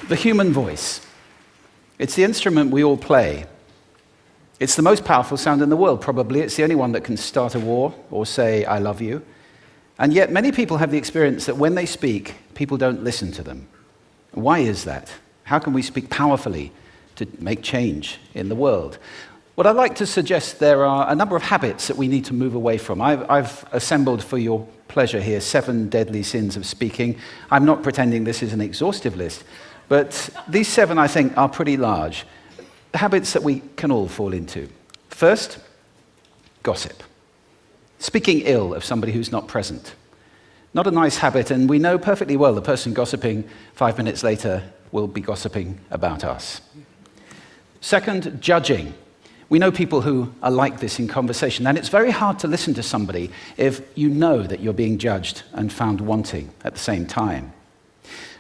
The human voice. It's the instrument we all play. It's the most powerful sound in the world, probably. It's the only one that can start a war or say, I love you. And yet many people have the experience that when they speak, people don't listen to them. Why is that? How can we speak powerfully to make change in the world? What I'd like to suggest, there are a number of habits that we need to move away from. I've assembled for your pleasure here 7 deadly sins of speaking. I'm not pretending this is an exhaustive list, but these 7, I think, are pretty large. Habits that we can all fall into. First, gossip. Speaking ill of somebody who's not present. Not a nice habit, and we know perfectly well the person gossiping 5 minutes later will be gossiping about us. Second, judging. We know people who are like this in conversation, and it's very hard to listen to somebody if you know that you're being judged and found wanting at the same time.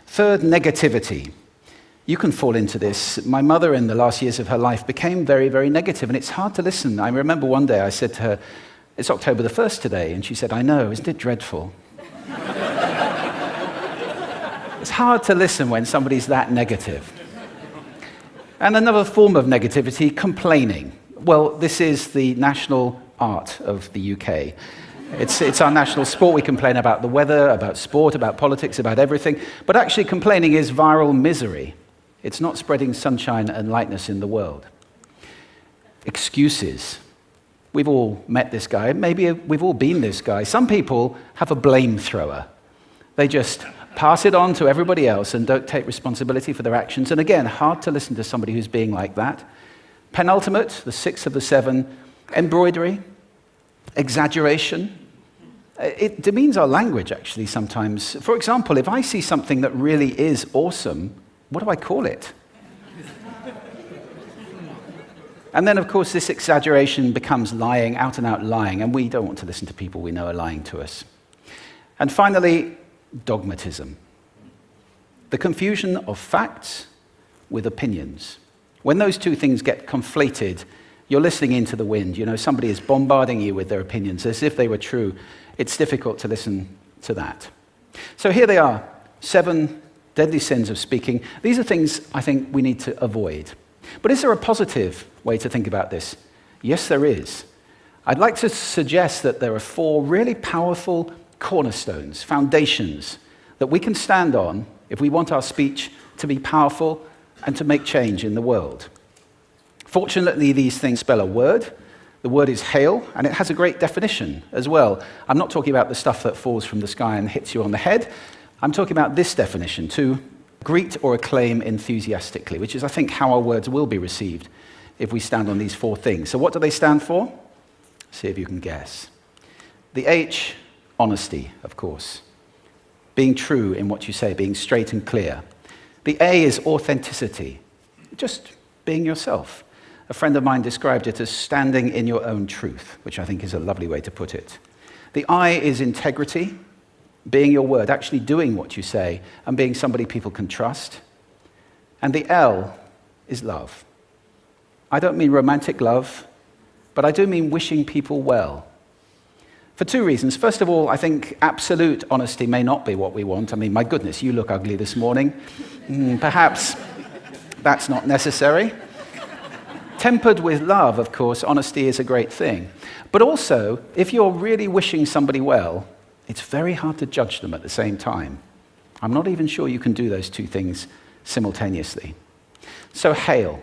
Third, negativity. You can fall into this. My mother, in the last years of her life, became very, very negative, and it's hard to listen. I remember one day I said to her, it's October the 1st today, and she said, I know, isn't it dreadful? It's hard to listen when somebody's that negative. And another form of negativity, complaining. Well, this is the national art of the UK. It's our national sport. We complain about the weather, about sport, about politics, about everything. But actually, complaining is viral misery. It's not spreading sunshine and lightness in the world. Excuses. We've all met this guy. Maybe we've all been this guy. Some people have a blame thrower. They just pass it on to everybody else and don't take responsibility for their actions. And again, hard to listen to somebody who's being like that. Penultimate, the 6th of the 7, embroidery, exaggeration. It demeans our language, actually, sometimes. For example, if I see something that really is awesome, what do I call it? And then, of course, this exaggeration becomes lying, out and out lying, and we don't want to listen to people we know are lying to us. And finally, dogmatism. The confusion of facts with opinions. When those two things get conflated, you're listening into the wind. You know, somebody is bombarding you with their opinions as if they were true. It's difficult to listen to that. So here they are, 7 deadly sins of speaking. These are things I think we need to avoid. But is there a positive way to think about this? Yes, there is. I'd like to suggest that there are 4 really powerful cornerstones, foundations, that we can stand on if we want our speech to be powerful and to make change in the world. Fortunately, these things spell a word. The word is hail, and it has a great definition as well. I'm not talking about the stuff that falls from the sky and hits you on the head. I'm talking about this definition, to greet or acclaim enthusiastically, which is, I think, how our words will be received if we stand on these 4 things. So what do they stand for? See if you can guess. The H, honesty, of course. Being true in what you say, being straight and clear. The A is authenticity, just being yourself. A friend of mine described it as standing in your own truth, which I think is a lovely way to put it. The I is integrity, being your word, actually doing what you say, and being somebody people can trust. And the L is love. I don't mean romantic love, but I do mean wishing people well. For 2 reasons. First of all, I think absolute honesty may not be what we want. I mean, my goodness, you look ugly this morning. Perhaps that's not necessary. Tempered with love, of course, honesty is a great thing. But also, if you're really wishing somebody well, it's very hard to judge them at the same time. I'm not even sure you can do those 2 things simultaneously. So, hail.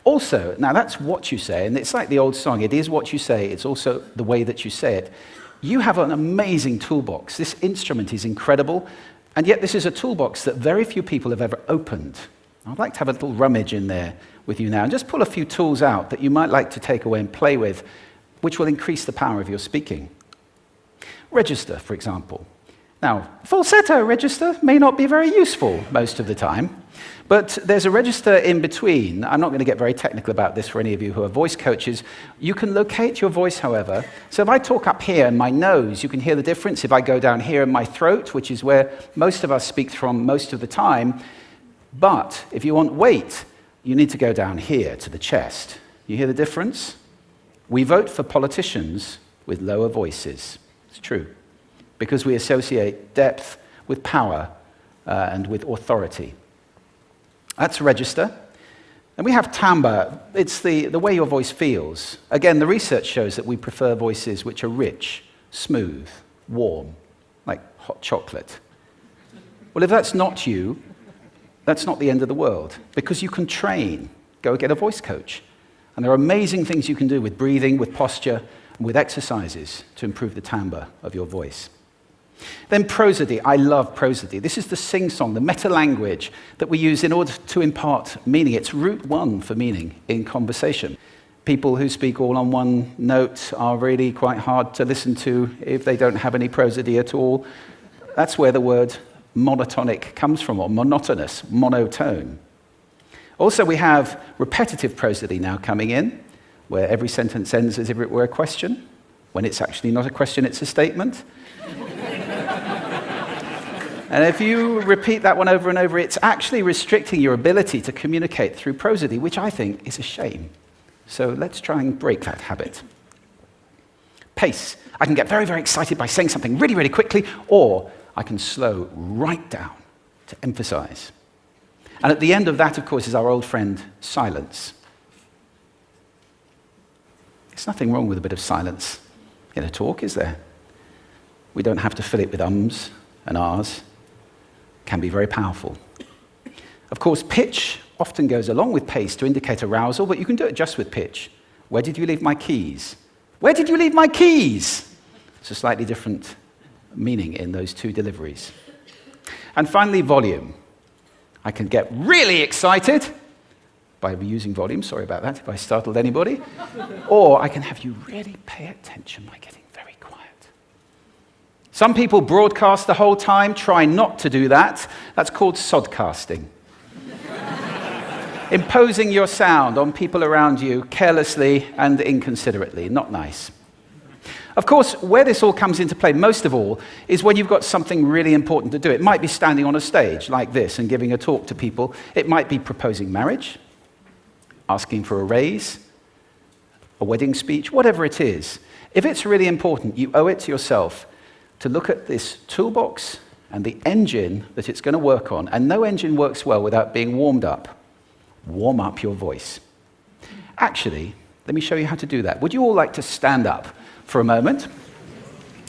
Also, now that's what you say, and it's like the old song, it is what you say, it's also the way that you say it. You have an amazing toolbox. This instrument is incredible, and yet this is a toolbox that very few people have ever opened. I'd like to have a little rummage in there with you now, and just pull a few tools out that you might like to take away and play with, which will increase the power of your speaking. Register, for example. Now, falsetto register may not be very useful most of the time, but there's a register in between. I'm not going to get very technical about this for any of you who are voice coaches. You can locate your voice, however. So if I talk up here in my nose, you can hear the difference. If I go down here in my throat, which is where most of us speak from most of the time, but if you want weight, you need to go down here to the chest. You hear the difference? We vote for politicians with lower voices. It's true, because we associate depth with power and with authority. That's register. And we have timbre. It's the way your voice feels. Again, the research shows that we prefer voices which are rich, smooth, warm, like hot chocolate. Well, if that's not you, that's not the end of the world, because you can train. Go get a voice coach. And there are amazing things you can do with breathing, with posture, and with exercises to improve the timbre of your voice. Then prosody. I love prosody. This is the sing-song, the meta-language that we use in order to impart meaning. It's route one for meaning in conversation. People who speak all on one note are really quite hard to listen to if they don't have any prosody at all. That's where the word monotonic comes from, or monotonous, monotone. Also, we have repetitive prosody now coming in, where every sentence ends as if it were a question, when it's actually not a question, it's a statement. And if you repeat that one over and over, it's actually restricting your ability to communicate through prosody, which I think is a shame. So let's try and break that habit. Pace. I can get very, very excited by saying something really, really quickly, or I can slow right down to emphasize. And at the end of that, of course, is our old friend, silence. There's nothing wrong with a bit of silence in a talk, is there? We don't have to fill it with ums and ahs. Can be very powerful. Of course, pitch often goes along with pace to indicate arousal, but you can do it just with pitch. Where did you leave my keys? Where did you leave my keys? It's a slightly different meaning in those two deliveries. And finally, volume. I can get really excited by using volume, sorry about that if I startled anybody, or I can have you really pay attention by getting very quiet. Some people broadcast the whole time. Try not to do that. That's called sodcasting. Imposing your sound on people around you carelessly and inconsiderately. Not nice. Of course, where this all comes into play most of all is when you've got something really important to do. It might be standing on a stage like this and giving a talk to people. It might be proposing marriage, asking for a raise, a wedding speech, whatever it is. If it's really important, you owe it to yourself to look at this toolbox and the engine that it's going to work on. And no engine works well without being warmed up. Warm up your voice. Actually, let me show you how to do that. Would you all like to stand up for a moment?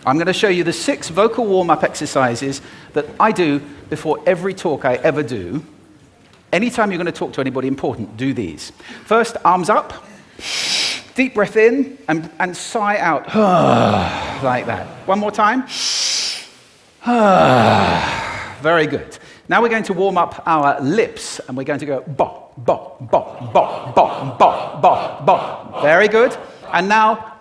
I'm going to show you the 6 vocal warm-up exercises that I do before every talk I ever do. Anytime you're going to talk to anybody important, do these. First, arms up. Deep breath in and sigh out. Like that. One more time. Very good. Now we're going to warm up our lips, and we're going to go bop, bop, bop, bop, bop, bop, bop, bop. Very good. And now,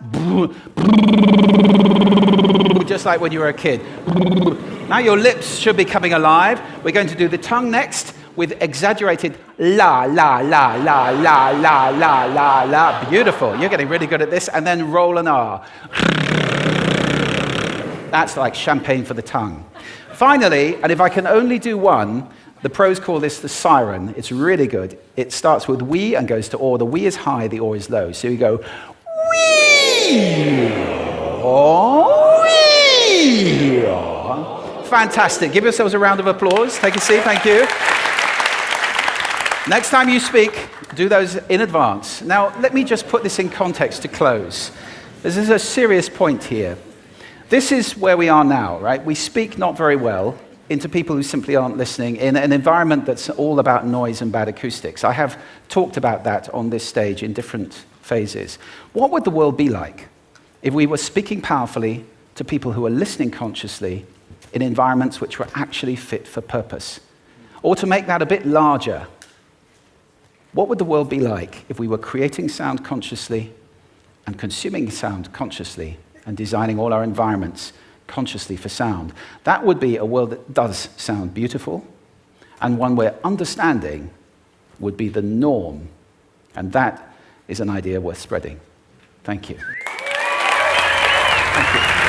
just like when you were a kid. Now your lips should be coming alive. We're going to do the tongue next with exaggerated la, la, la, la, la, la, la, la, la. Beautiful. You're getting really good at this. And then roll an R. That's like champagne for the tongue. Finally, and if I can only do one, the pros call this the siren. It's really good. It starts with we and goes to or. The we is high, the or is low. So you go wee, or, wee. Fantastic. Give yourselves a round of applause. Take a seat. Thank you. Next time you speak, do those in advance. Now, let me just put this in context to close. This is a serious point here. This is where we are now, right? We speak not very well into people who simply aren't listening in an environment that's all about noise and bad acoustics. I have talked about that on this stage in different phases. What would the world be like if we were speaking powerfully to people who are listening consciously in environments which were actually fit for purpose? Or to make that a bit larger, what would the world be like if we were creating sound consciously and consuming sound consciously and designing all our environments consciously for sound? That would be a world that does sound beautiful, and one where understanding would be the norm. And that is an idea worth spreading. Thank you. Thank you.